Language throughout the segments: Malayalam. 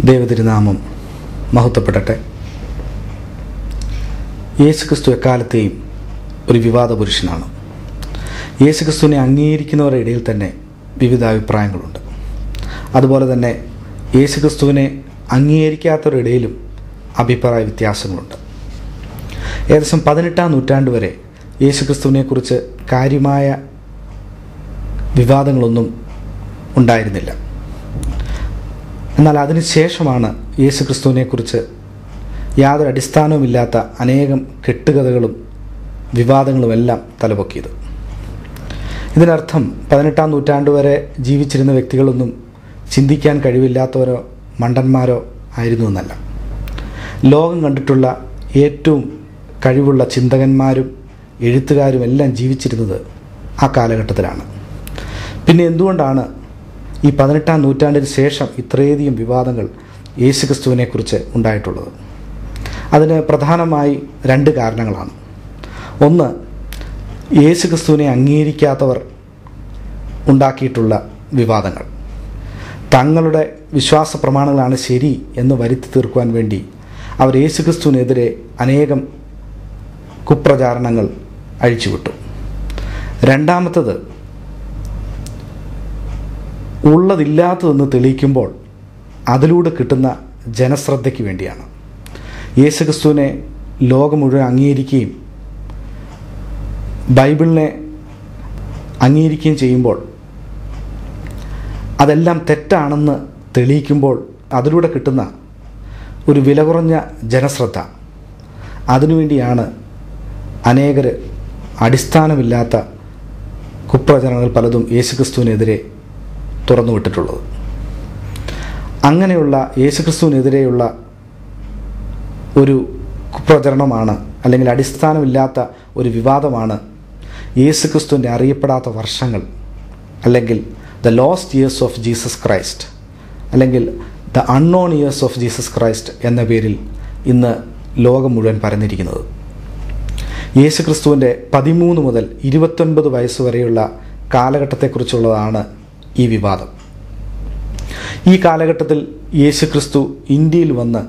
ദൈവതിരുനാമം മഹത്വപ്പെടട്ടെ. യേശുക്രിസ്തു എക്കാലത്തെയും ഒരു വിവാദ പുരുഷനാണ്. യേശുക്രിസ്തുവിനെ അംഗീകരിക്കുന്നവരുടെ ഇടയിൽ തന്നെ വിവിധ അഭിപ്രായങ്ങളുണ്ട്. അതുപോലെ തന്നെ യേശുക്രിസ്തുവിനെ അംഗീകരിക്കാത്തവരുടെ ഇടയിലും അഭിപ്രായ വ്യത്യാസങ്ങളുണ്ട്. ഏകദേശം 18-ാം നൂറ്റാണ്ട് വരെ യേശുക്രിസ്തുവിനെക്കുറിച്ച് കാര്യമായ വിവാദങ്ങളൊന്നും ഉണ്ടായിരുന്നില്ല. എന്നാൽ അതിനുശേഷമാണ് യേശുക്രിസ്തുവിനെക്കുറിച്ച് യാതൊരു അടിസ്ഥാനവുമില്ലാത്ത അനേകം കെട്ടുകഥകളും വിവാദങ്ങളുമെല്ലാം തലപൊക്കിയത്. ഇതിനർത്ഥം 18-ാം നൂറ്റാണ്ട് വരെ ജീവിച്ചിരുന്ന വ്യക്തികളൊന്നും ചിന്തിക്കാൻ കഴിവില്ലാത്തവരോ മണ്ടന്മാരോ ആയിരുന്നു എന്നല്ല. ലോകം കണ്ടിട്ടുള്ള ഏറ്റവും കഴിവുള്ള ചിന്തകന്മാരും എഴുത്തുകാരും എല്ലാം ജീവിച്ചിരുന്നത് ആ കാലഘട്ടത്തിലാണ്. പിന്നെ എന്തുകൊണ്ടാണ് ഈ 18-ാം നൂറ്റാണ്ടിന് ശേഷം ഇത്രയധികം വിവാദങ്ങൾ യേശുക്രിസ്തുവിനെക്കുറിച്ച് ഉണ്ടായിട്ടുള്ളത്? അതിന് പ്രധാനമായി 2 കാരണങ്ങളാണ്. ഒന്ന്, യേശുക്രിസ്തുവിനെ അംഗീകരിക്കാത്തവർ ഉണ്ടാക്കിയിട്ടുള്ള വിവാദങ്ങൾ. തങ്ങളുടെ വിശ്വാസ പ്രമാണങ്ങളാണ് ശരി എന്ന് വരുത്തി തീർക്കുവാൻ വേണ്ടി അവർ യേശുക്രിസ്തുവിനെതിരെ അനേകം കുപ്രചാരണങ്ങൾ അഴിച്ചുവിട്ടു. രണ്ടാമത്തത്, ഉള്ളതില്ലാത്തതെന്ന് തെളിയിക്കുമ്പോൾ അതിലൂടെ കിട്ടുന്ന ജനശ്രദ്ധയ്ക്ക് വേണ്ടിയാണ്. യേശുക്രിസ്തുവിനെ ലോകം മുഴുവൻ അംഗീകരിക്കുകയും ബൈബിളിനെ അംഗീകരിക്കുകയും ചെയ്യുമ്പോൾ അതെല്ലാം തെറ്റാണെന്ന് തെളിയിക്കുമ്പോൾ അതിലൂടെ കിട്ടുന്ന ഒരു വില കുറഞ്ഞ ജനശ്രദ്ധ, അതിനുവേണ്ടിയാണ് അനേകർ അടിസ്ഥാനമില്ലാത്ത കുപ്രചരണങ്ങൾ പലതും യേശുക്രിസ്തുവിനെതിരെ തുറന്നുവിട്ടിട്ടുള്ളത്. അങ്ങനെയുള്ള യേശുക്രിസ്തുവിനെതിരെയുള്ള ഒരു കുപ്രചരണമാണ്, അല്ലെങ്കിൽ അടിസ്ഥാനമില്ലാത്ത ഒരു വിവാദമാണ് യേശുക്രിസ്തുവിൻ്റെ അറിയപ്പെടാത്ത വർഷങ്ങൾ, അല്ലെങ്കിൽ the lost years of Jesus Christ, അല്ലെങ്കിൽ the unknown years of Jesus Christ എന്ന പേരിൽ ഇന്ന് ലോകം മുഴുവൻ പരന്നിരിക്കുന്നത്. യേശുക്രിസ്തുവിൻ്റെ 13 മുതൽ 29 വയസ്സ് വരെയുള്ള കാലഘട്ടത്തെക്കുറിച്ചുള്ളതാണ് ഈ വിവാദം. ഈ കാലഘട്ടത്തിൽ യേശുക്രിസ്തു ഇന്ത്യയിൽ വന്ന്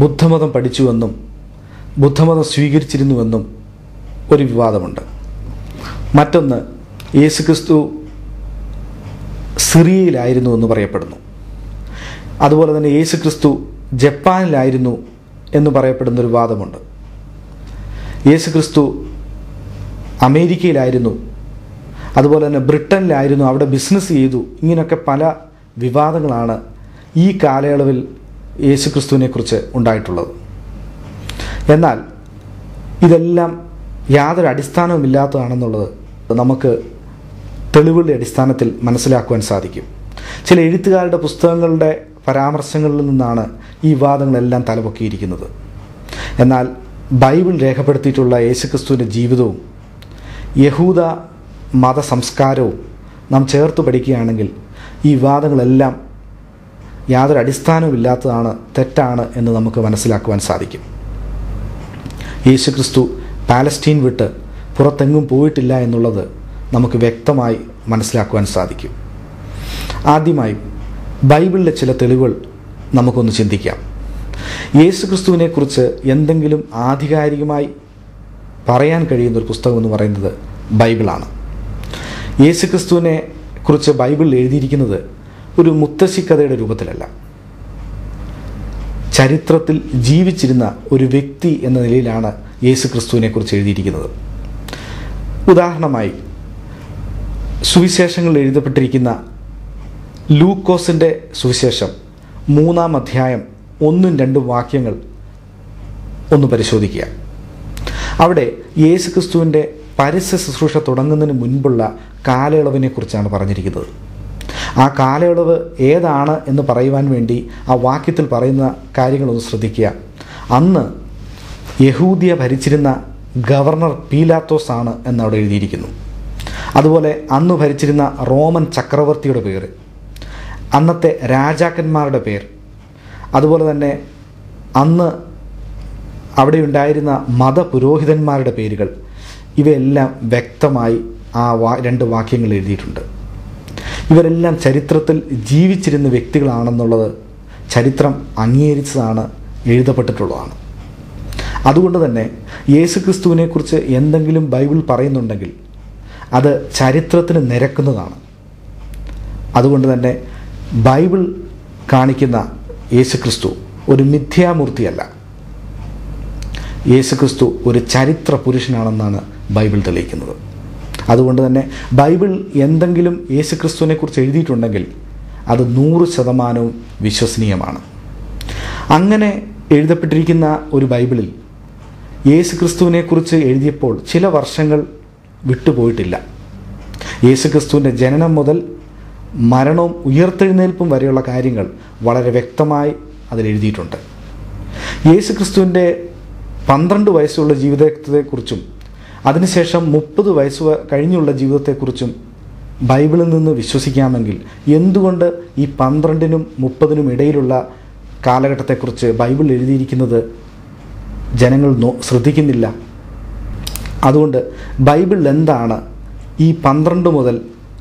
ബുദ്ധമതം പഠിച്ചുവെന്നും ബുദ്ധമതം സ്വീകരിച്ചിരുന്നുവെന്നും ഒരു വിവാദമുണ്ട്. മറ്റൊന്ന്, യേശുക്രിസ്തു സിറിയയിലായിരുന്നു എന്ന് പറയപ്പെടുന്നു. അതുപോലെ തന്നെ യേശുക്രിസ്തു ജപ്പാനിലായിരുന്നു എന്ന് പറയപ്പെടുന്നൊരു വാദമുണ്ട്. യേശുക്രിസ്തു അമേരിക്കയിലായിരുന്നു, അതുപോലെ തന്നെ ബ്രിട്ടനിലായിരുന്നു, അവിടെ ബിസിനസ് ചെയ്തു. ഇങ്ങനെയൊക്കെ പല വിവാദങ്ങളാണ് ഈ കാലയളവിൽ യേശുക്രിസ്തുവിനെക്കുറിച്ച് ഉണ്ടായിട്ടുള്ളത്. എന്നാൽ ഇതെല്ലാം യാതൊരു അടിസ്ഥാനവുമില്ലാത്തതാണെന്നുള്ളത് നമുക്ക് തെളിവുകളുടെ അടിസ്ഥാനത്തിൽ മനസ്സിലാക്കുവാൻ സാധിക്കും. ചില എഴുത്തുകാരുടെ പുസ്തകങ്ങളുടെ പരാമർശങ്ങളിൽ നിന്നാണ് ഈ വിവാദങ്ങളെല്ലാം തലപൊക്കിയിരിക്കുന്നത്. എന്നാൽ ബൈബിൾ രേഖപ്പെടുത്തിയിട്ടുള്ള യേശുക്രിസ്തുവിൻ്റെ ജീവിതവും യഹൂദ മത സംസ്കാരവും നാം ചേർത്ത് പഠിക്കുകയാണെങ്കിൽ ഈ വിവാദങ്ങളെല്ലാം യാതൊരു അടിസ്ഥാനവുമില്ലാത്തതാണ്, തെറ്റാണ് എന്ന് നമുക്ക് മനസ്സിലാക്കുവാൻ സാധിക്കും. യേശുക്രിസ്തു പാലസ്റ്റീൻ വിട്ട് പുറത്തെങ്ങും പോയിട്ടില്ല എന്നുള്ളത് നമുക്ക് വ്യക്തമായി മനസ്സിലാക്കുവാൻ സാധിക്കും. ആദ്യമായി ബൈബിളിലെ ചില തെളിവുകൾ നമുക്കൊന്ന് ചിന്തിക്കാം. യേശുക്രിസ്തുവിനെക്കുറിച്ച് എന്തെങ്കിലും ആധികാരികമായി പറയാൻ കഴിയുന്നൊരു പുസ്തകം എന്ന് പറയുന്നത് ബൈബിളാണ്. യേശുക്രിസ്തുവിനെ കുറിച്ച് ബൈബിളിൽ എഴുതിയിരിക്കുന്നത് ഒരു മുത്തശ്ശിക്കഥയുടെ രൂപത്തിലല്ല, ചരിത്രത്തിൽ ജീവിച്ചിരുന്ന ഒരു വ്യക്തി എന്ന നിലയിലാണ് യേശുക്രിസ്തുവിനെക്കുറിച്ച് എഴുതിയിരിക്കുന്നത്. ഉദാഹരണമായി സുവിശേഷങ്ങളിൽ എഴുതപ്പെട്ടിരിക്കുന്ന ലൂക്കോസിൻ്റെ സുവിശേഷം 3-ാം അധ്യായം 1-2 വാക്യങ്ങൾ ഒന്ന് പരിശോധിക്കുക. അവിടെ യേശുക്രിസ്തുവിൻ്റെ പരസ്യ ശുശ്രൂഷ തുടങ്ങുന്നതിന് മുൻപുള്ള കാലയളവിനെക്കുറിച്ചാണ് പറഞ്ഞിരിക്കുന്നത്. ആ കാലയളവ് ഏതാണ് എന്ന് പറയുവാൻ വേണ്ടി ആ വാക്യത്തിൽ പറയുന്ന കാര്യങ്ങളൊന്ന് ശ്രദ്ധിക്കുക. അന്ന് യഹൂദിയ ഭരിച്ചിരുന്ന ഗവർണർ പീലാത്തോസ് ആണ് എന്നവിടെ എഴുതിയിരിക്കുന്നു. അതുപോലെ അന്ന് ഭരിച്ചിരുന്ന റോമൻ ചക്രവർത്തിയുടെ പേര്, അന്നത്തെ രാജാക്കന്മാരുടെ പേര്, അതുപോലെ തന്നെ അന്ന് അവിടെ ഉണ്ടായിരുന്ന മതപുരോഹിതന്മാരുടെ പേരുകൾ, ഇവയെല്ലാം വ്യക്തമായി ആ 2 വാക്യങ്ങൾ എഴുതിയിട്ടുണ്ട്. ഇവരെല്ലാം ചരിത്രത്തിൽ ജീവിച്ചിരുന്ന വ്യക്തികളാണെന്നുള്ളത് ചരിത്രം അംഗീകരിച്ചതാണ്, എഴുതപ്പെട്ടിട്ടുള്ളതാണ്. അതുകൊണ്ട് തന്നെ യേശുക്രിസ്തുവിനെക്കുറിച്ച് എന്തെങ്കിലും ബൈബിൾ പറയുന്നുണ്ടെങ്കിൽ അത് ചരിത്രത്തിന് നിരക്കുന്നതാണ്. അതുകൊണ്ട് തന്നെ ബൈബിൾ കാണിക്കുന്ന യേശുക്രിസ്തു ഒരു മിഥ്യാമൂർത്തിയല്ല. യേശുക്രിസ്തു ഒരു ചരിത്ര പുരുഷനാണെന്നാണ് ബൈബിൾ തെളിയിക്കുന്നത്. അതുകൊണ്ട് തന്നെ ബൈബിൾ എന്തെങ്കിലും യേശുക്രിസ്തുവിനെക്കുറിച്ച് എഴുതിയിട്ടുണ്ടെങ്കിൽ അത് 100% വിശ്വസനീയമാണ്. അങ്ങനെ എഴുതപ്പെട്ടിരിക്കുന്ന ഒരു ബൈബിളിൽ യേശുക്രിസ്തുവിനെക്കുറിച്ച് എഴുതിയപ്പോൾ ചില വർഷങ്ങൾ വിട്ടുപോയിട്ടില്ല. യേശുക്രിസ്തുവിൻ്റെ ജനനം മുതൽ മരണവും ഉയർത്തെഴുന്നേൽപ്പും വരെയുള്ള കാര്യങ്ങൾ വളരെ വ്യക്തമായി അതിലെഴുതിയിട്ടുണ്ട്. യേശുക്രിസ്തുവിൻ്റെ 12 വയസ്സുള്ള ജീവിതത്തെക്കുറിച്ചും അതിനുശേഷം 30 വയസ്സ് കഴിഞ്ഞുള്ള ജീവിതത്തെക്കുറിച്ചും ബൈബിളിൽ നിന്ന് വിശ്വസിക്കാമെങ്കിൽ എന്തുകൊണ്ട് ഈ 12നും 30നും ഇടയിലുള്ള കാലഘട്ടത്തെക്കുറിച്ച് ബൈബിൾ എഴുതിയിരിക്കുന്നത് ജനങ്ങൾ ശ്രദ്ധിക്കുന്നില്ല? അതുകൊണ്ട് ബൈബിളിൽ എന്താണ് ഈ 12 മുതൽ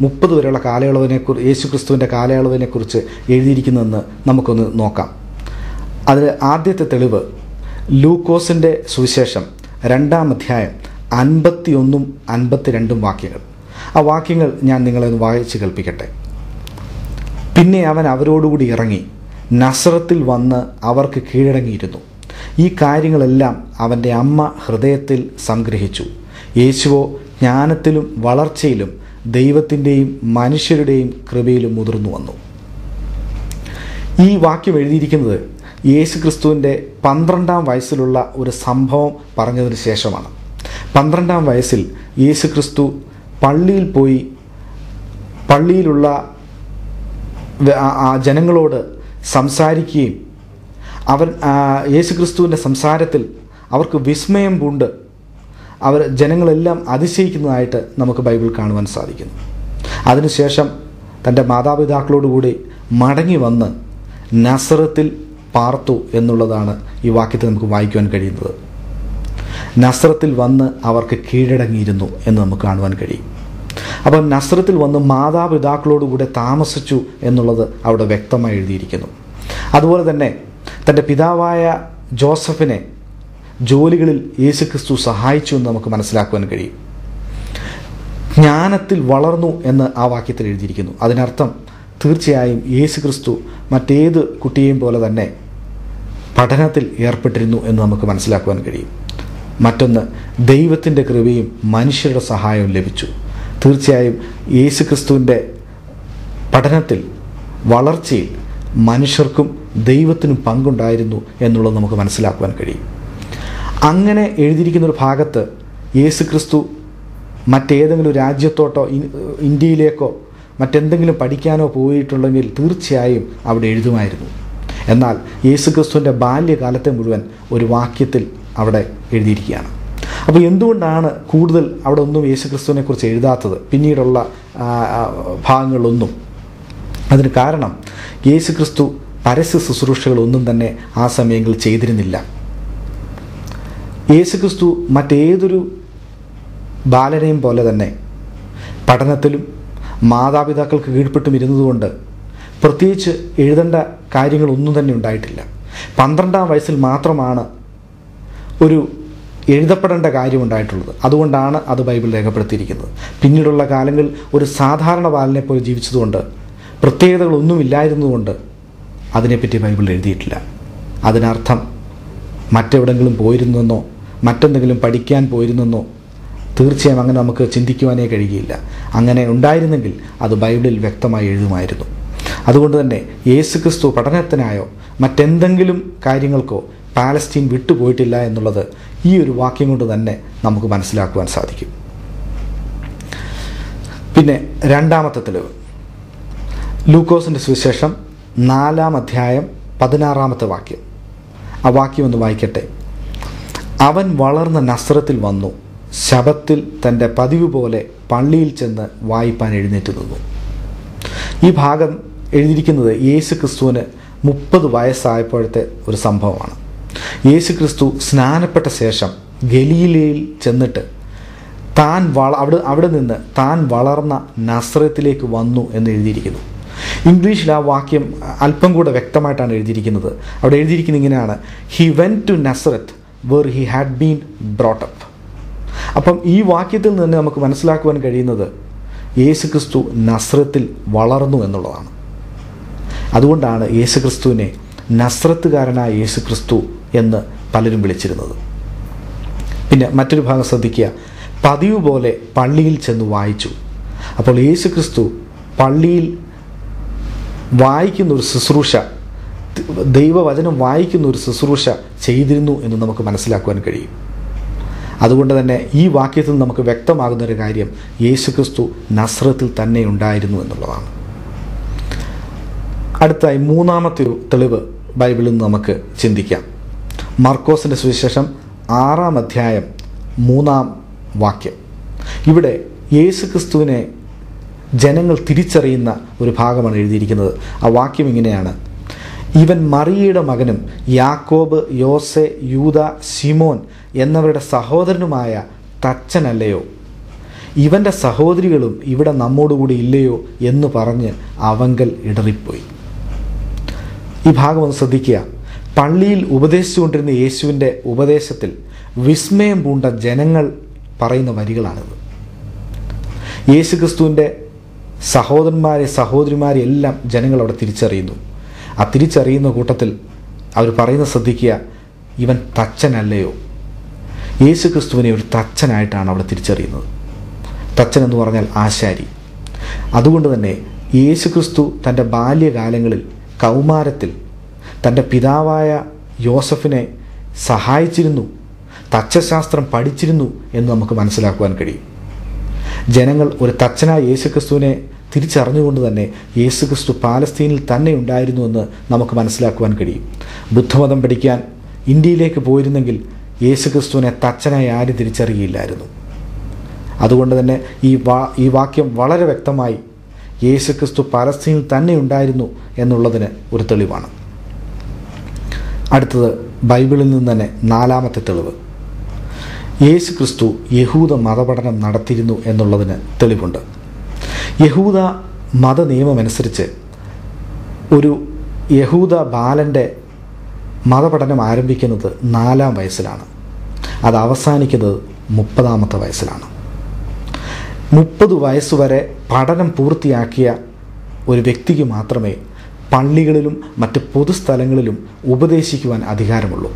30 വരെയുള്ള കാലയളവിനെക്കുറിച്ച്, യേശുക്രിസ്തുവിൻ്റെ കാലയളവിനെക്കുറിച്ച് എഴുതിയിരിക്കുന്നതെന്ന് നമുക്കൊന്ന് നോക്കാം. അതിൽ ആദ്യത്തെ തെളിവ് ലൂക്കോസിൻ്റെ സുവിശേഷം 2-ാം അധ്യായം 51-ഉം 52-ഉം വാക്യങ്ങൾ. ആ വാക്യങ്ങൾ ഞാൻ നിങ്ങളെ ഒന്ന് വായിച്ച് കേൾപ്പിക്കട്ടെ. പിന്നെ അവൻ അവരോടുകൂടി ഇറങ്ങി നസറത്തിൽ വന്ന് അവർക്ക് കീഴടങ്ങിയിരുന്നു. ഈ കാര്യങ്ങളെല്ലാം അവൻ്റെ അമ്മ ഹൃദയത്തിൽ സംഗ്രഹിച്ചു. യേശുവോ ജ്ഞാനത്തിലും വളർച്ചയിലും ദൈവത്തിൻ്റെയും മനുഷ്യരുടെയും കൃപയിലും മുതിർന്നു വന്നു. ഈ വാക്യം എഴുതിയിരിക്കുന്നത് യേശുക്രിസ്തുവിൻ്റെ 12-ാം വയസ്സിലുള്ള ഒരു സംഭവം പറഞ്ഞതിന് ശേഷമാണ്. 12-ാം വയസ്സിൽ യേശുക്രിസ്തു പള്ളിയിൽ പോയി പള്ളിയിലുള്ള ജനങ്ങളോട് സംസാരിക്കുകയും യേശുക്രിസ്തുവിൻ്റെ സംസാരത്തിൽ അവർക്ക് വിസ്മയം പൂണ്ട് ജനങ്ങളെല്ലാം അതിശയിക്കുന്നതായിട്ട് നമുക്ക് ബൈബിൾ കാണുവാൻ സാധിക്കുന്നു. അതിനുശേഷം തൻ്റെ മാതാപിതാക്കളോടുകൂടി മടങ്ങി വന്ന് നസറത്തിൽ പാർത്തു എന്നുള്ളതാണ് ഈ വാക്യത്തിൽ നമുക്ക് വായിക്കുവാൻ കഴിയുന്നത്. നസറത്തിൽ വന്ന് അവർക്ക് കീഴടങ്ങിയിരുന്നു എന്ന് നമുക്ക് കാണുവാൻ കഴിയും. അപ്പം നസറത്തിൽ വന്ന് മാതാപിതാക്കളോടുകൂടെ താമസിച്ചു എന്നുള്ളത് അവിടെ വ്യക്തമായി എഴുതിയിരിക്കുന്നു. അതുപോലെ തന്നെ തൻ്റെ പിതാവായ ജോസഫിനെ ജോലികളിൽ യേശുക്രിസ്തു സഹായിച്ചു എന്ന് നമുക്ക് മനസ്സിലാക്കുവാൻ കഴിയും. ജ്ഞാനത്തിൽ വളർന്നു എന്ന് ആ വാക്യത്തിൽ എഴുതിയിരിക്കുന്നു. അതിനർത്ഥം തീർച്ചയായും യേശുക്രിസ്തു മറ്റേത് കുട്ടിയെയും പോലെ തന്നെ പഠനത്തിൽ ഏർപ്പെട്ടിരുന്നു എന്ന് നമുക്ക് മനസ്സിലാക്കുവാൻ കഴിയും. മറ്റൊന്ന്, ദൈവത്തിൻ്റെ കൃപയും മനുഷ്യരുടെ സഹായവും ലഭിച്ചു. തീർച്ചയായും യേശുക്രിസ്തുവിൻ്റെ പഠനത്തിൽ വളർച്ചയിൽ മനുഷ്യർക്കും ദൈവത്തിനും പങ്കുണ്ടായിരുന്നു എന്നുള്ളത് നമുക്ക് മനസ്സിലാക്കുവാൻ കഴിയും. അങ്ങനെ എഴുതിയിരിക്കുന്നൊരു ഭാഗത്ത് യേശുക്രിസ്തു മറ്റേതെങ്കിലും രാജ്യത്തോട്ടോ ഇന്ത്യയിലേക്കോ മറ്റെന്തെങ്കിലും പഠിക്കാനോ പോയിട്ടുണ്ടെങ്കിൽ തീർച്ചയായും അവിടെ എഴുതുമായിരുന്നു. എന്നാൽ യേശുക്രിസ്തുവിൻ്റെ ബാല്യകാലത്തെ മുഴുവൻ ഒരു വാക്യത്തിൽ അവിടെ എഴുതിയിരിക്കുകയാണ്. അപ്പോൾ എന്തുകൊണ്ടാണ് കൂടുതൽ അവിടെ ഒന്നും യേശുക്രിസ്തുവിനെക്കുറിച്ച് എഴുതാത്തത്, പിന്നീടുള്ള ഭാഗങ്ങളൊന്നും? അതിന് കാരണം യേശുക്രിസ്തു പരസ്യ ശുശ്രൂഷകളൊന്നും തന്നെ ആ സമയങ്ങളിൽ ചെയ്തിരുന്നില്ല. യേശുക്രിസ്തു മറ്റേതൊരു ബാലനെയും പോലെ തന്നെ പഠനത്തിലും മാതാപിതാക്കൾക്ക് കീഴ്പ്പെട്ടും ഇരുന്നതുകൊണ്ട് പ്രത്യേകിച്ച് എഴുതേണ്ട കാര്യങ്ങളൊന്നും തന്നെ ഉണ്ടായിട്ടില്ല. 12-ാം വയസ്സിൽ മാത്രമാണ് ഒരു എഴുതപ്പെടേണ്ട കാര്യമുണ്ടായിട്ടുള്ളത്. അതുകൊണ്ടാണ് അത് ബൈബിൾ രേഖപ്പെടുത്തിയിരിക്കുന്നത്. പിന്നീടുള്ള കാലങ്ങളിൽ ഒരു സാധാരണ ബാലനെ പോലെ ജീവിച്ചതുകൊണ്ട് പ്രത്യേകതകളൊന്നുമില്ലായിരുന്നതുകൊണ്ട് അതിനെപ്പറ്റി ബൈബിൾ എഴുതിയിട്ടില്ല. അതിനർത്ഥം മറ്റെവിടെങ്കിലും പോയിരുന്നെന്നോ മറ്റെന്തെങ്കിലും പഠിക്കാൻ പോയിരുന്നെന്നോ തീർച്ചയായും അങ്ങനെ നമുക്ക് ചിന്തിക്കുവാനേ കഴിയുകയില്ല. അങ്ങനെ ഉണ്ടായിരുന്നെങ്കിൽ അത് ബൈബിളിൽ വ്യക്തമായി എഴുതുമായിരുന്നു. അതുകൊണ്ട് തന്നെ യേശുക്രിസ്തു പഠനത്തിനായോ മറ്റെന്തെങ്കിലും കാര്യങ്ങൾക്കോ പാലസ്തീൻ വിട്ടുപോയിട്ടില്ല എന്നുള്ളത് ഈ ഒരു വാക്യം കൊണ്ട് തന്നെ നമുക്ക് മനസ്സിലാക്കുവാൻ സാധിക്കും. പിന്നെ 2-ാമത്തെ തെളിവ് ലൂക്കോസിൻ്റെ സുവിശേഷം 4-ാം അധ്യായം 16-ാമത്തെ വാക്യം. ആ വാക്യം ഒന്ന് വായിക്കട്ടെ. അവൻ വളർന്ന നസ്രത്തിൽ വന്നു, ശബത്തിൽ തൻ്റെ പതിവ് പോലെ പള്ളിയിൽ ചെന്ന് വായിപ്പാൻ എഴുന്നേറ്റ് നിന്നു. ഈ ഭാഗം എഴുതിയിരിക്കുന്നത് യേശുക്രിസ്തുവിന് 30 വയസ്സായപ്പോഴത്തെ ഒരു സംഭവമാണ്. യേശുക്രിസ്തു സ്നാനപ്പെട്ട ശേഷം ഗലീലയിൽ ചെന്നിട്ട് അവിടെ നിന്ന് താൻ വളർന്ന നസ്രത്തിലേക്ക് വന്നു എന്ന് എഴുതിയിരിക്കുന്നു. ഇംഗ്ലീഷിൽ ആ വാക്യം അല്പം കൂടെ വ്യക്തമായിട്ടാണ് എഴുതിയിരിക്കുന്നത്. അവിടെ എഴുതിയിരിക്കുന്നത് ഇങ്ങനെയാണ്: he went to Nazareth where he had been brought up. അപ്പം ഈ വാക്യത്തിൽ നിന്ന് നമുക്ക് മനസ്സിലാക്കുവാൻ കഴിയുന്നത് യേശുക്രിസ്തു നസ്രത്തിൽ വളർന്നു എന്നുള്ളതാണ്. അതുകൊണ്ടാണ് യേശുക്രിസ്തുവിനെ നസ്രത്തുകാരനായ യേശുക്രിസ്തു എന്ന് പലരും വിളിച്ചിരുന്നത്. പിന്നെ മറ്റൊരു ഭാഗം ശ്രദ്ധിക്കുക: പതിവ് പോലെ പള്ളിയിൽ ചെന്ന് വായിച്ചു. അപ്പോൾ യേശുക്രിസ്തു പള്ളിയിൽ വായിക്കുന്ന ഒരു ശുശ്രൂഷ, ദൈവവചനം വായിക്കുന്ന ഒരു ശുശ്രൂഷ ചെയ്തിരുന്നു എന്ന് നമുക്ക് മനസ്സിലാക്കുവാൻ കഴിയും. അതുകൊണ്ട് തന്നെ ഈ വാക്യത്തിൽ നമുക്ക് വ്യക്തമാകുന്നൊരു കാര്യം യേശുക്രിസ്തു നസ്രത്തിൽ തന്നെ ഉണ്ടായിരുന്നു എന്നുള്ളതാണ്. അടുത്തായി മൂന്നാമത്തെ തെളിവ് ബൈബിളിൽ നിന്ന് നമുക്ക് ചിന്തിക്കാം. മർക്കോസിൻ്റെ സുവിശേഷം 6-ാം അധ്യായം 3-ാം വാക്യം. ഇവിടെ യേശുക്രിസ്തുവിനെ ജനങ്ങൾ തിരിച്ചറിയുന്ന ഒരു ഭാഗമാണ് എഴുതിയിരിക്കുന്നത്. ആ വാക്യം ഇങ്ങനെയാണ്: ഇവൻ മറിയയുടെ മകനും യാക്കോബ്, യോസെ, യൂദ, ശിമോൻ എന്നവരുടെ സഹോദരനുമായ തച്ചനല്ലയോ? ഇവൻ്റെ സഹോദരികളും ഇവിടെ നമ്മോടുകൂടി ഇല്ലയോ എന്ന് പറഞ്ഞ് അവങ്കൽ ഇടറിപ്പോയി. ഈ ഭാഗം ഒന്ന് ശ്രദ്ധിക്കുക. പള്ളിയിൽ ഉപദേശിച്ചുകൊണ്ടിരുന്ന യേശുവിൻ്റെ ഉപദേശത്തിൽ വിസ്മയം പൂണ്ട ജനങ്ങൾ പറയുന്ന വരികളാണിത്. യേശുക്രിസ്തുവിൻ്റെ സഹോദരന്മാരെ, സഹോദരിമാരെ എല്ലാം ജനങ്ങൾ അവിടെ തിരിച്ചറിയുന്നു. ആ തിരിച്ചറിയുന്ന കൂട്ടത്തിൽ അവർ പറയുന്നത് ശ്രദ്ധിക്കുക: ഇവൻ തച്ചനല്ലയോ? യേശുക്രിസ്തുവിനെ ഒരു തച്ചനായിട്ടാണ് അവിടെ തിരിച്ചറിയുന്നത്. തച്ചൻ എന്ന് പറഞ്ഞാൽ ആശാരി. അതുകൊണ്ട് തന്നെ യേശുക്രിസ്തു തൻ്റെ ബാല്യകാലങ്ങളിൽ, കൗമാരത്തിൽ തൻ്റെ പിതാവായ യോസഫിനെ സഹായിച്ചിരുന്നു, തച്ചശാസ്ത്രം പഠിച്ചിരുന്നു എന്ന് നമുക്ക് മനസ്സിലാക്കുവാൻ കഴിയും. ജനങ്ങൾ ഒരു തച്ചനായ യേശുക്രിസ്തുവിനെ തിരിച്ചറിഞ്ഞുകൊണ്ട് തന്നെ യേശുക്രിസ്തു പാലസ്തീനിൽ തന്നെ ഉണ്ടായിരുന്നുവെന്ന് നമുക്ക് മനസ്സിലാക്കുവാൻ കഴിയും. ബുദ്ധമതം പഠിക്കാൻ ഇന്ത്യയിലേക്ക് പോയിരുന്നെങ്കിൽ യേശുക്രിസ്തുവിനെ തച്ചനായി ആരും തിരിച്ചറിയില്ലായിരുന്നു. അതുകൊണ്ട് തന്നെ ഈ വാക്യം വളരെ വ്യക്തമായി യേശുക്രിസ്തു പാലസ്തീനിൽ തന്നെ ഉണ്ടായിരുന്നു എന്നുള്ളതിന് ഒരു തെളിവാണ്. അടുത്തത് ബൈബിളിൽ നിന്ന് തന്നെ 4-ാമത്തെ തെളിവ്: യേശുക്രിസ്തു യഹൂദ മതപഠനം നടത്തിയിരുന്നു എന്നുള്ളതിന് തെളിവുണ്ട്. യഹൂദ മത നിയമമനുസരിച്ച് ഒരു യഹൂദ ബാലൻ്റെ മതപഠനം ആരംഭിക്കുന്നത് 4-ാം വയസ്സിലാണ്. അത് അവസാനിക്കുന്നത് 30-ാമത്തെ വയസ്സിലാണ്. 30 വയസ്സുവരെ പഠനം പൂർത്തിയാക്കിയ ഒരു വ്യക്തിക്ക് മാത്രമേ പള്ളികളിലും മറ്റ് പൊതുസ്ഥലങ്ങളിലും ഉപദേശിക്കുവാൻ അധികാരമുള്ളൂ.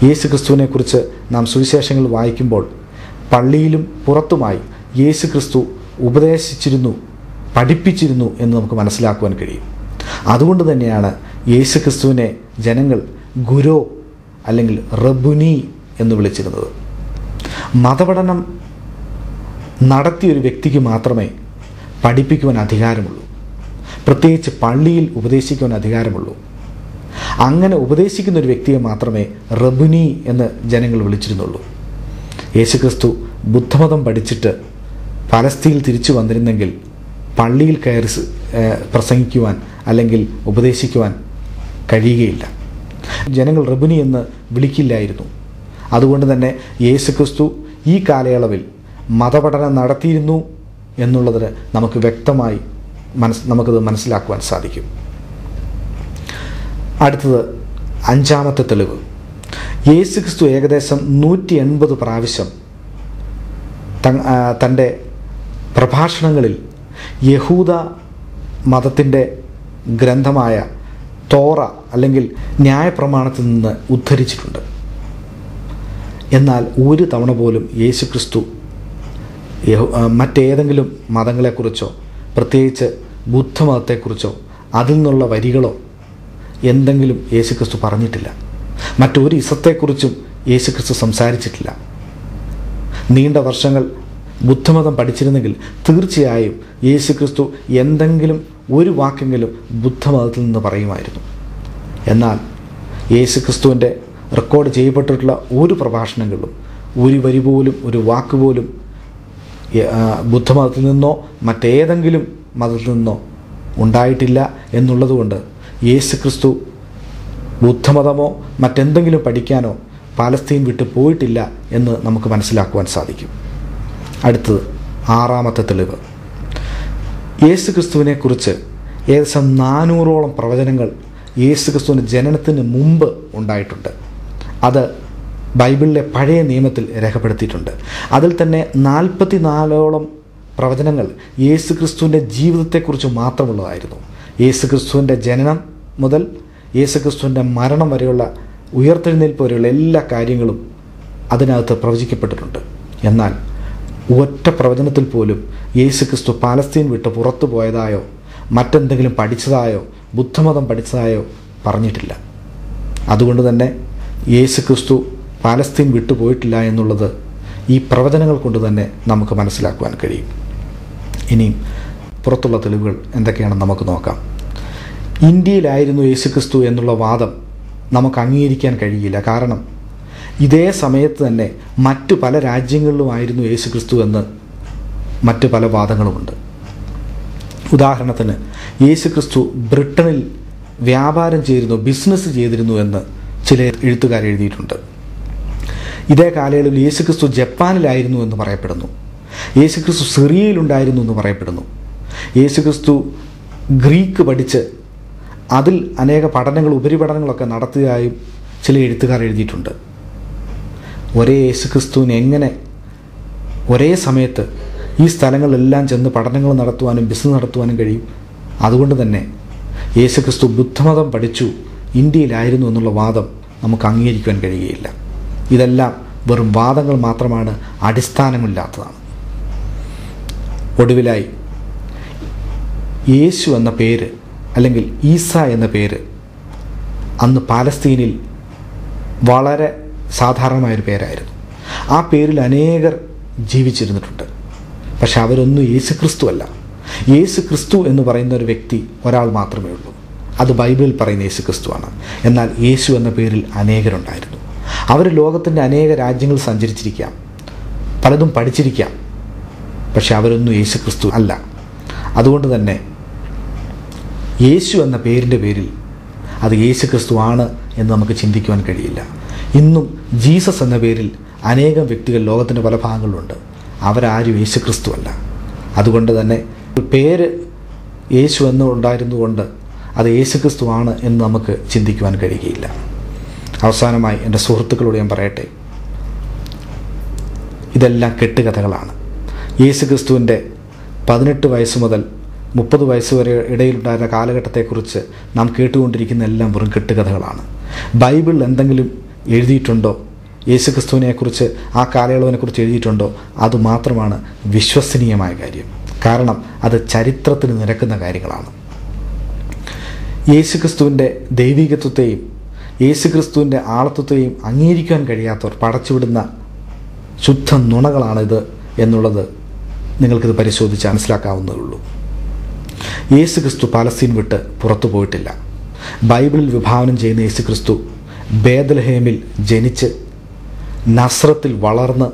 യേശുക്രിസ്തുവിനെക്കുറിച്ച് നാം സുവിശേഷങ്ങൾ വായിക്കുമ്പോൾ പള്ളിയിലും പുറത്തുമായി യേശുക്രിസ്തു ഉപദേശിച്ചിരുന്നു, പഠിപ്പിച്ചിരുന്നു എന്ന് നമുക്ക് മനസ്സിലാക്കുവാൻ കഴിയും. അതുകൊണ്ട് തന്നെയാണ് യേശുക്രിസ്തുവിനെ ജനങ്ങൾ ഗുരു അല്ലെങ്കിൽ റബ്ബുനി എന്ന് വിളിച്ചിരുന്നത്. മതപഠനം നടത്തിയൊരു വ്യക്തിക്ക് മാത്രമേ പഠിപ്പിക്കുവാൻ അധികാരമുള്ളൂ, പ്രത്യേകിച്ച് പള്ളിയിൽ ഉപദേശിക്കുവാൻ അധികാരമുള്ളൂ. അങ്ങനെ ഉപദേശിക്കുന്ന ഒരു വ്യക്തിയെ മാത്രമേ റബ്ബുനി എന്ന് ജനങ്ങൾ വിളിച്ചിരുന്നുള്ളൂ. യേശുക്രിസ്തു ബുദ്ധമതം പഠിച്ചിട്ട് പലസ്തീനിൽ തിരിച്ചു വന്നിരുന്നെങ്കിൽ പള്ളിയിൽ കയറി പ്രസംഗിക്കുവാൻ അല്ലെങ്കിൽ ഉപദേശിക്കുവാൻ കഴിയുകയില്ല. ജനങ്ങൾ റബ്ബുനി എന്ന് വിളിക്കില്ലായിരുന്നു. അതുകൊണ്ട് തന്നെ യേശുക്രിസ്തു ഈ കാലയളവിൽ മതപഠനം നടത്തിയിരുന്നു എന്നുള്ളതിന് നമുക്ക് വ്യക്തമായി നമുക്കത് മനസ്സിലാക്കുവാൻ സാധിക്കും. അടുത്തത് 5-ാമത്തെ തെളിവ്: യേശുക്രിസ്തു ഏകദേശം 180 പ്രാവശ്യം തൻ്റെ പ്രഭാഷണങ്ങളിൽ യഹൂദ മതത്തിൻ്റെ ഗ്രന്ഥമായ തോറ അല്ലെങ്കിൽ ന്യായപ്രമാണത്തിൽ നിന്ന് ഉദ്ധരിച്ചിട്ടുണ്ട്. എന്നാൽ ഒരു തവണ പോലും യേശുക്രിസ്തു മറ്റേതെങ്കിലും മതങ്ങളെക്കുറിച്ചോ പ്രത്യേകിച്ച് ബുദ്ധമതത്തെക്കുറിച്ചോ അതിൽ നിന്നുള്ള വരികളോ എന്തെങ്കിലും യേശുക്രിസ്തു പറഞ്ഞിട്ടില്ല. മറ്റൊരു ഇസത്തെക്കുറിച്ചും യേശുക്രിസ്തു സംസാരിച്ചിട്ടില്ല. നീണ്ട വർഷങ്ങൾ ബുദ്ധമതം പഠിച്ചിരുന്നെങ്കിൽ തീർച്ചയായും യേശുക്രിസ്തു എന്തെങ്കിലും ഒരു വാക്കെങ്കിലും ബുദ്ധമതത്തിൽ നിന്ന് പറയുമായിരുന്നു. എന്നാൽ യേശുക്രിസ്തുവിൻ്റെ റെക്കോർഡ് ചെയ്യപ്പെട്ടിട്ടുള്ള ഒരു പ്രഭാഷണങ്ങളിലും ഒരു വരി പോലും ഒരു വാക്കുപോലും ബുദ്ധമതത്തിൽ നിന്നോ മറ്റേതെങ്കിലും മതത്തിൽ നിന്നോ ഉണ്ടായിട്ടില്ല എന്നുള്ളതുകൊണ്ട് യേശുക്രിസ്തു ബുദ്ധമതമോ മറ്റെന്തെങ്കിലും പഠിക്കാനോ പാലസ്തീൻ വിട്ട് പോയിട്ടില്ല എന്ന് നമുക്ക് മനസ്സിലാക്കുവാൻ സാധിക്കും. അടുത്തത് 6-ാമത്തെ തെളിവ്: യേശുക്രിസ്തുവിനെക്കുറിച്ച് ഏകദേശം 400ഓളം പ്രവചനങ്ങൾ യേശുക്രിസ്തുവിൻ്റെ ജനനത്തിന് മുമ്പ് ഉണ്ടായിട്ടുണ്ട്. അത് ബൈബിളിലെ പഴയ നിയമത്തിൽ രേഖപ്പെടുത്തിയിട്ടുണ്ട്. അതിൽ തന്നെ 44ഓളം പ്രവചനങ്ങൾ യേശുക്രിസ്തുവിൻ്റെ ജീവിതത്തെക്കുറിച്ച് മാത്രമുള്ളതായിരുന്നു. യേശുക്രിസ്തുവിൻ്റെ ജനനം മുതൽ യേശുക്രിസ്തുവിൻ്റെ മരണം വരെയുള്ള ഉയർത്തെഴുന്നേൽപ്പ് വരെയുള്ള എല്ലാ കാര്യങ്ങളും അതിനകത്ത് പ്രവചിക്കപ്പെട്ടിട്ടുണ്ട്. എന്നാൽ ഒറ്റ പ്രവചനത്തിൽ പോലും യേശുക്രിസ്തു പാലസ്തീൻ വിട്ട് പുറത്തു പോയതായോ മറ്റെന്തെങ്കിലും പഠിച്ചതായോ ബുദ്ധമതം പഠിച്ചതായോ പറഞ്ഞിട്ടില്ല. അതുകൊണ്ട് തന്നെ യേശുക്രിസ്തു പാലസ്തീൻ വിട്ടു പോയിട്ടില്ല എന്നുള്ളത് ഈ പ്രവചനങ്ങൾ കൊണ്ട് തന്നെ നമുക്ക് മനസ്സിലാക്കുവാൻ കഴിയും. ഇനിയും പുറത്തുള്ള തെളിവുകൾ എന്തൊക്കെയാണെന്ന് നമുക്ക് നോക്കാം. ഇന്ത്യയിലായിരുന്നു യേശുക്രിസ്തു എന്നുള്ള വാദം നമുക്ക് അംഗീകരിക്കാൻ കഴിയില്ല. കാരണം ഇതേ സമയത്ത് തന്നെ മറ്റു പല രാജ്യങ്ങളിലുമായിരുന്നു യേശുക്രിസ്തു എന്ന് മറ്റു പല വാദങ്ങളുമുണ്ട്. ഉദാഹരണത്തിന് യേശുക്രിസ്തു ബ്രിട്ടനിൽ വ്യാപാരം ചെയ്തിരുന്നു, ബിസിനസ് ചെയ്തിരുന്നു എന്ന് ചില എഴുത്തുകാർ എഴുതിയിട്ടുണ്ട്. ഇതേ കാലയളവിൽ യേശുക്രിസ്തു ജപ്പാനിലായിരുന്നു എന്ന് പറയപ്പെടുന്നു. യേശുക്രിസ്തു സിറിയയിലുണ്ടായിരുന്നു എന്ന് പറയപ്പെടുന്നു. യേശുക്രിസ്തു ഗ്രീക്ക് പഠിച്ച് അതിൽ അനേക പഠനങ്ങൾ ഉപരിപഠനങ്ങളൊക്കെ നടത്തിയതായും ചില എഴുത്തുകാർ എഴുതിയിട്ടുണ്ട്. ഒരേ യേശുക്രിസ്തുവിന് എങ്ങനെ ഒരേ സമയത്ത് ഈ സ്ഥലങ്ങളിലെല്ലാം ചെന്ന് പഠനങ്ങൾ നടത്തുവാനും ബിസിനസ് നടത്തുവാനും കഴിയും? അതുകൊണ്ട് തന്നെ യേശുക്രിസ്തു ബുദ്ധമതം പഠിച്ചു ഇന്ത്യയിലായിരുന്നു എന്നുള്ള വാദം നമുക്ക് അംഗീകരിക്കുവാൻ കഴിയുകയില്ല. ഇതെല്ലാം വെറും വാദങ്ങൾ മാത്രമാണ്, അടിസ്ഥാനമില്ലാത്തതാണ്. ഒടുവിലായി യേശു എന്ന പേര് അല്ലെങ്കിൽ ഈസ എന്ന പേര് അന്ന് പാലസ്തീനിൽ വളരെ സാധാരണമായൊരു പേരായിരുന്നു. ആ പേരിൽ അനേകർ ജീവിച്ചിരുന്നിട്ടുണ്ട്. പക്ഷെ അവരൊന്നും യേശുക്രിസ്തു അല്ല. യേശുക്രിസ്തു എന്ന് പറയുന്ന ഒരു വ്യക്തി ഒരാൾ മാത്രമേ ഉള്ളൂ. അത് ബൈബിളിൽ പറയുന്ന യേശുക്രിസ്തുവാണ്. എന്നാൽ യേശു എന്ന പേരിൽ അനേകരുണ്ടായിരുന്നു. അവർ ലോകത്തിൻ്റെ അനേക രാജ്യങ്ങൾ സഞ്ചരിച്ചിരിക്കാം, പലതും പഠിച്ചിരിക്കാം. പക്ഷെ അവരൊന്നും യേശുക്രിസ്തു അല്ല. അതുകൊണ്ട് തന്നെ യേശു എന്ന പേരിൻ്റെ പേരിൽ അത് യേശുക്രിസ്തു ആണ് എന്ന് നമുക്ക് ചിന്തിക്കുവാൻ കഴിയില്ല. ഇന്നും ജീസസ് എന്ന പേരിൽ അനേകം വ്യക്തികൾ ലോകത്തിൻ്റെ പല ഭാഗങ്ങളിലുണ്ട്. അവരാരും യേശുക്രിസ്തു അല്ല. അതുകൊണ്ട് തന്നെ പേര് യേശു എന്ന് ഉണ്ടായിരുന്നുകൊണ്ട് അത് യേശുക്രിസ്തു ആണ് എന്ന് നമുക്ക് ചിന്തിക്കുവാൻ കഴിയുകയില്ല. അവസാനമായി എൻ്റെ സുഹൃത്തുക്കളോട് ഞാൻ പറയട്ടെ, ഇതെല്ലാം കെട്ടുകഥകളാണ്. യേശുക്രിസ്തുവിൻ്റെ 18 വയസ്സ് മുതൽ 30 വയസ്സ് വരെ ഇടയിലുണ്ടായിരുന്ന കാലഘട്ടത്തെക്കുറിച്ച് നാം കേട്ടുകൊണ്ടിരിക്കുന്ന എല്ലാം വെറും കെട്ടുകഥകളാണ്. ബൈബിളിൽ എന്തെങ്കിലും എഴുതിയിട്ടുണ്ടോ, യേശുക്രിസ്തുവിനെക്കുറിച്ച് ആ കാലയളവിനെക്കുറിച്ച് എഴുതിയിട്ടുണ്ടോ, അതുമാത്രമാണ് വിശ്വസനീയമായ കാര്യം. കാരണം അത് ചരിത്രത്തിന് നിരക്കുന്ന കാര്യങ്ങളാണ്. യേശുക്രിസ്തുവിൻ്റെ ദൈവികത്വത്തെയും യേശുക്രിസ്തുവിൻ്റെ ആളത്വത്തെയും അംഗീകരിക്കാൻ കഴിയാത്തവർ പടച്ചുവിടുന്ന ശുദ്ധ നുണകളാണിത് എന്നുള്ളത് നിങ്ങൾക്കിത് പരിശോധിച്ച് മനസ്സിലാക്കാവുന്നതേ ഉള്ളൂ. യേശുക്രിസ്തു പാലസ്തീൻ വിട്ട് പുറത്തു പോയിട്ടില്ല. ബൈബിളിൽ വിഭാവനം ചെയ്യുന്ന യേശുക്രിസ്തു ബേത്ലഹേമിൽ ജനിച്ച് നസ്രത്തിൽ വളർന്ന്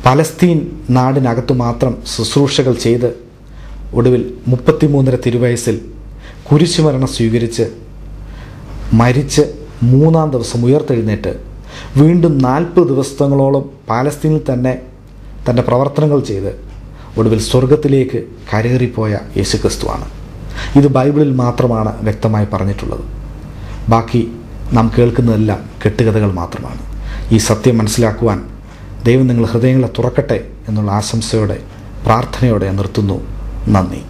പലസ്തീൻ നാടിനകത്തു മാത്രം ശുശ്രൂഷകൾ ചെയ്ത് ഒടുവിൽ 33 തിരുവയസ്സിൽ കുരിശുമരണം സ്വീകരിച്ച് മരിച്ച് 3-ാം ദിവസം ഉയർത്തെഴുന്നേറ്റ് വീണ്ടും 40 ദിവസങ്ങളോളം പാലസ്തീനിൽ തന്നെ തൻ്റെ പ്രവർത്തനങ്ങൾ ചെയ്ത് ഒടുവിൽ സ്വർഗത്തിലേക്ക് കരേറിപ്പോയ യേശുക്രിസ്തുവാണ്. ഇത് ബൈബിളിൽ മാത്രമാണ് വ്യക്തമായി പറഞ്ഞിട്ടുള്ളത്. ബാക്കി നാം കേൾക്കുന്നതെല്ലാം കെട്ടുകഥകൾ മാത്രമാണ്. ഈ സത്യം മനസ്സിലാക്കുവാൻ ദൈവം നിങ്ങൾ ഹൃദയങ്ങളെ തുറക്കട്ടെ എന്നുള്ള ആശംസയോടെ പ്രാർത്ഥനയോടെ നിർത്തുന്നു. നന്ദി.